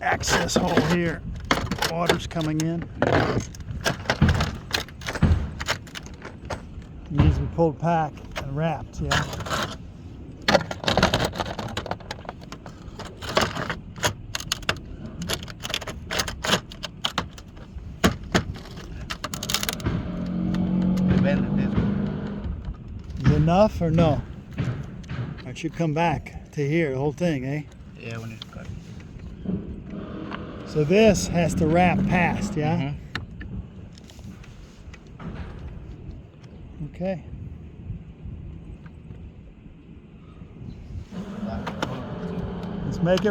access hole here. Water's coming in. It needs to be pulled back and wrapped, yeah. Is it enough or no? It should come back to here, the whole thing, eh? Yeah, when it's cut. So this has to wrap past, yeah? Okay. Let's make it